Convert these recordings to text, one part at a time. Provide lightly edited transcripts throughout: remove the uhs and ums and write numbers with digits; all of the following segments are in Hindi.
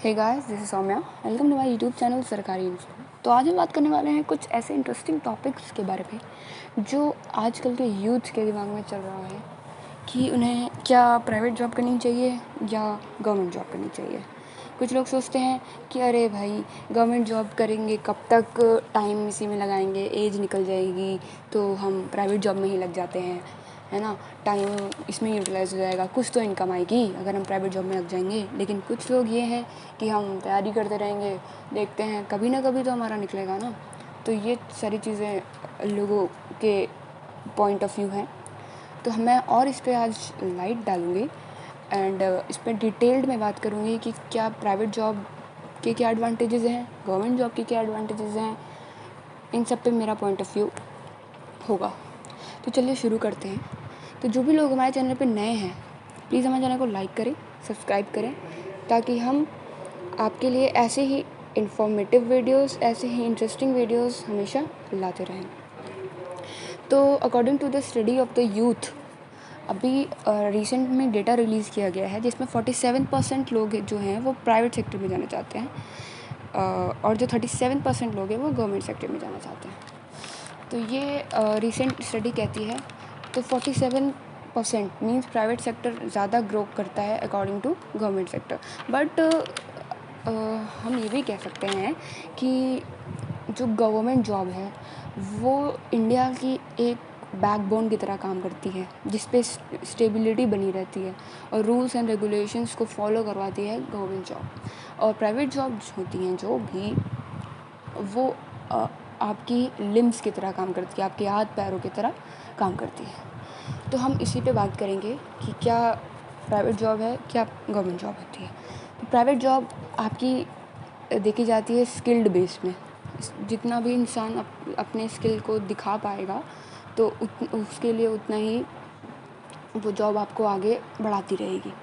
Hey guys, this is Saumya. Welcome to my YouTube channel Sarkari info. तो आज हम बात करने वाले हैं कुछ ऐसे इंटरेस्टिंग टॉपिक्स के बारे में जो आजकल के यूथ के दिमाग में चल रहा है कि उन्हें क्या प्राइवेट जॉब करनी चाहिए या गवर्नमेंट जॉब करनी चाहिए। कुछ लोग सोचते हैं कि अरे भाई, गवर्नमेंट जॉब करेंगे कब तक, टाइम इसी में लगाएंगे, एज निकल जाएगी तो हम प्राइवेट जॉब में ही लग जाते हैं, है ना। टाइम इसमें यूटिलाइज हो जाएगा, कुछ तो इनकम आएगी अगर हम प्राइवेट जॉब में लग जाएंगे। लेकिन कुछ लोग ये हैं कि हम तैयारी करते रहेंगे, देखते हैं कभी ना कभी तो हमारा निकलेगा ना। तो ये सारी चीज़ें लोगों के पॉइंट ऑफ व्यू हैं। तो मैं और इस पर आज लाइट डालूँगी एंड इस पर डिटेल्ड में बात करूँगी कि क्या प्राइवेट जॉब के क्या एडवांटेजेस हैं, गवर्नमेंट जॉब के क्या एडवांटेजेस हैं। इन सब पे मेरा पॉइंट ऑफ व्यू होगा। तो चलिए शुरू करते हैं। तो जो भी लोग हमारे चैनल पे नए हैं, प्लीज़ हमारे चैनल को लाइक करें, सब्सक्राइब करें, ताकि हम आपके लिए ऐसे ही इंफॉर्मेटिव वीडियोस, ऐसे ही इंटरेस्टिंग वीडियोस हमेशा लाते रहें। तो according to the study of the youth, अभी रिसेंट में डेटा रिलीज़ किया गया है जिसमें 47% लोग जो हैं वो प्राइवेट सेक्टर में जाना चाहते हैं और जो 37% लोग हैं वो गवर्नमेंट सेक्टर में जाना चाहते हैं। तो ये रिसेंट स्टडी कहती है, तो 47% मीन्स प्राइवेट सेक्टर ज़्यादा ग्रो करता है according to government sector. But हम ये भी कह सकते हैं कि जो गवर्नमेंट जॉब है वो इंडिया की एक बैकबोन की तरह काम करती है, जिस पे स्टेबिलिटी बनी रहती है और रूल्स एंड रेगुलेशंस को फॉलो करवाती है गवर्नमेंट जॉब। और प्राइवेट जॉब्स होती हैं जो भी, वो आपकी लिम्स की तरह काम करती है, आपके हाथ पैरों की तरह काम करती है। तो हम इसी पे बात करेंगे कि क्या प्राइवेट जॉब है, क्या गवर्नमेंट जॉब होती है। तो प्राइवेट जॉब आपकी देखी जाती है स्किल्ड बेस में। जितना भी इंसान अपने स्किल को दिखा पाएगा तो उसके लिए उतना ही वो जॉब आपको आगे बढ़ाती रहेगी।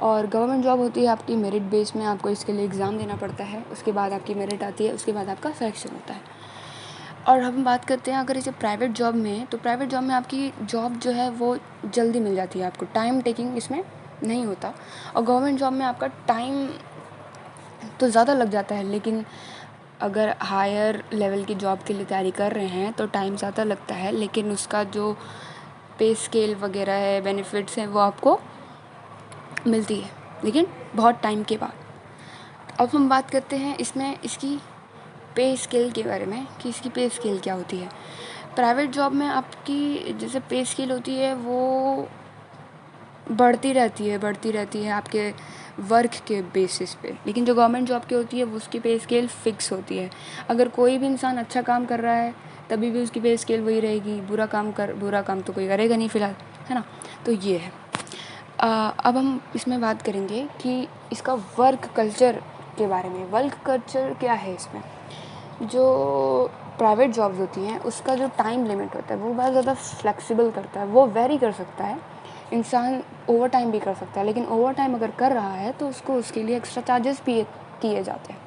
और गवर्नमेंट जॉब होती है आपकी मेरिट बेस में, आपको इसके लिए एग्ज़ाम देना पड़ता है, उसके बाद आपकी मेरिट आती है, उसके बाद आपका सिलेक्शन होता है। और हम बात करते हैं अगर इसे प्राइवेट जॉब में, तो प्राइवेट जॉब में आपकी जॉब जो है वो जल्दी मिल जाती है, आपको टाइम टेकिंग इसमें नहीं होता। और गवर्नमेंट जॉब में आपका टाइम तो ज़्यादा लग जाता है, लेकिन अगर हायर लेवल की जॉब के लिए तैयारी कर रहे हैं तो टाइम ज़्यादा लगता है, लेकिन उसका जो पे स्केल वगैरह है, बेनिफिट्स हैं, वो आपको मिलती है, लेकिन बहुत टाइम के बाद। अब हम बात करते हैं इसमें इसकी पे स्केल के बारे में कि इसकी पे स्केल क्या होती है। प्राइवेट जॉब में आपकी जैसे पे स्केल होती है वो बढ़ती रहती है आपके वर्क के बेसिस पे, लेकिन जो गवर्नमेंट जॉब की होती है वो उसकी पे स्केल फ़िक्स होती है। अगर कोई भी इंसान अच्छा काम कर रहा है तभी भी उसकी पे स्केल वही रहेगी, बुरा काम तो कोई करेगा नहीं फ़िलहाल, है ना। तो ये है। अब हम इसमें बात करेंगे कि इसका वर्क कल्चर के बारे में। वर्क कल्चर क्या है इसमें। जो प्राइवेट जॉब्स होती हैं उसका जो टाइम लिमिट होता है वो बहुत ज़्यादा फ्लेक्सिबल करता है, वो वेरी कर सकता है। इंसान ओवर टाइम भी कर सकता है, लेकिन ओवर टाइम अगर कर रहा है तो उसको उसके लिए एक्स्ट्रा चार्जेस भी किए जाते हैं,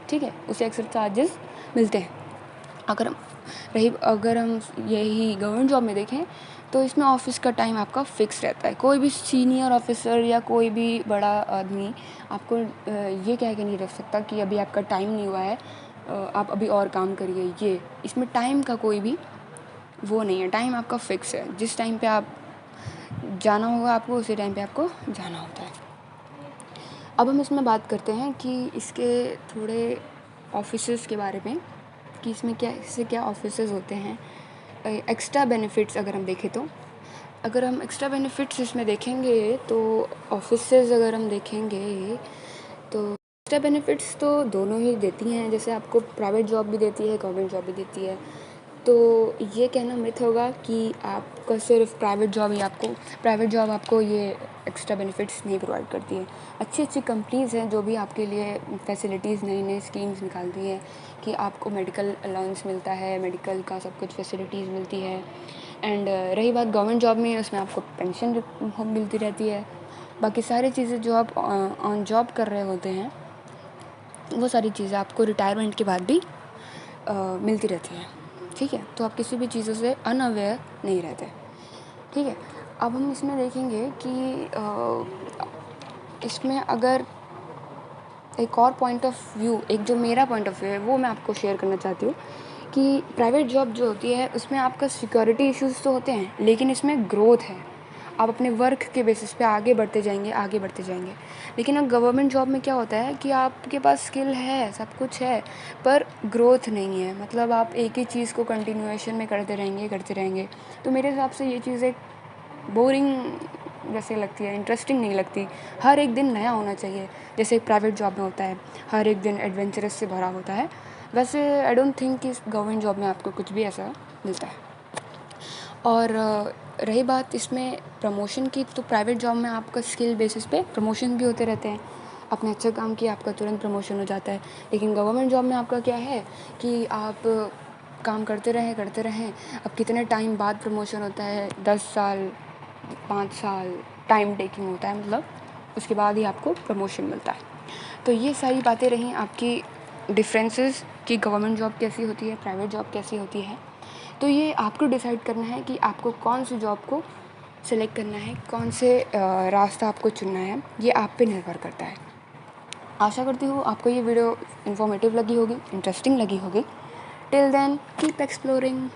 ठीक है, उसे एक्स्ट्रा चार्जेस मिलते हैं। अगर हम यही गवर्नमेंट जॉब में देखें तो इसमें ऑफिस का टाइम आपका फ़िक्स रहता है। कोई भी सीनियर ऑफिसर या कोई भी बड़ा आदमी आपको ये कह के नहीं रख सकता कि अभी आपका टाइम नहीं हुआ है, आप अभी और काम करिए। ये इसमें टाइम का कोई भी वो नहीं है, टाइम आपका फ़िक्स है। जिस टाइम पे आप जाना होगा आपको, उसी टाइम पे आपको जाना होता है। अब हम इसमें बात करते हैं कि इसके थोड़े ऑफिसेस के बारे में कि इसमें इससे क्या ऑफिसेस होते हैं। एक्स्ट्रा बेनिफिट्स अगर हम देखें तो, अगर हम एक्स्ट्रा बेनिफिट्स इसमें देखेंगे तो ऑफिसेस अगर हम देखेंगे तो एक्स्ट्रा बेनिफिट्स तो दोनों ही देती हैं। जैसे आपको प्राइवेट जॉब भी देती है, गवर्नमेंट जॉब भी देती है। तो ये कहना मिथ होगा कि आपका सिर्फ प्राइवेट जॉब आपको ये एक्स्ट्रा बेनिफिट्स नहीं प्रोवाइड करती है। अच्छी अच्छी कंपनीज़ हैं जो भी आपके लिए फैसिलिटीज़, नई नई स्कीम्स निकालती हैं कि आपको मेडिकल अलाउंस मिलता है, मेडिकल का सब कुछ फैसिलिटीज़ मिलती है। एंड रही बात गवर्नमेंट जॉब में, उसमें आपको पेंशन मिलती रहती है। बाकी सारी चीज़ें जो आप ऑन जॉब कर रहे होते हैं वो सारी चीज़ें आपको रिटायरमेंट के बाद भी मिलती रहती हैं, ठीक है। तो आप किसी भी चीज़ों से अनअवेयर नहीं रहते, ठीक है। अब हम इसमें देखेंगे कि इसमें अगर एक और पॉइंट ऑफ व्यू, एक जो मेरा पॉइंट ऑफ व्यू है वो मैं आपको शेयर करना चाहती हूँ कि प्राइवेट जॉब जो होती है उसमें आपका सिक्योरिटी इश्यूज़ तो होते हैं, लेकिन इसमें ग्रोथ है। आप अपने वर्क के बेसिस पे आगे बढ़ते जाएंगे, आगे बढ़ते जाएंगे। लेकिन अब गवर्नमेंट जॉब में क्या होता है कि आपके पास स्किल है, सब कुछ है, पर ग्रोथ नहीं है। मतलब आप एक ही चीज़ को कंटिन्यूएशन में करते रहेंगे, करते रहेंगे। तो मेरे हिसाब से ये चीज़ एक बोरिंग जैसे लगती है, इंटरेस्टिंग नहीं लगती। हर एक दिन नया होना चाहिए, जैसे एक प्राइवेट जॉब में होता है, हर एक दिन एडवेंचरस से भरा होता है। वैसे आई डोंट थिंक कि गवर्नमेंट जॉब में आपको कुछ भी ऐसा मिलता है। और रही बात इसमें प्रमोशन की, तो प्राइवेट जॉब में आपका स्किल बेसिस पे प्रमोशन भी होते रहते हैं। आपने अच्छा काम किया, आपका तुरंत प्रमोशन हो जाता है। लेकिन गवर्नमेंट जॉब में आपका क्या है कि आप काम करते रहें, अब कितने टाइम बाद प्रमोशन होता है, 10 साल, 5 साल टाइम टेकिंग होता है, मतलब उसके बाद ही आपको प्रमोशन मिलता है। तो ये सारी बातें रहीं आपकी डिफरेंसेस कि गवर्नमेंट जॉब कैसी होती है, प्राइवेट जॉब कैसी होती है। तो ये आपको डिसाइड करना है कि आपको कौन सी जॉब को सिलेक्ट करना है, कौन से रास्ता आपको चुनना है, ये आप पे निर्भर करता है। आशा करती हूँ आपको ये वीडियो इन्फॉर्मेटिव लगी होगी, इंटरेस्टिंग लगी होगी। Till then keep exploring.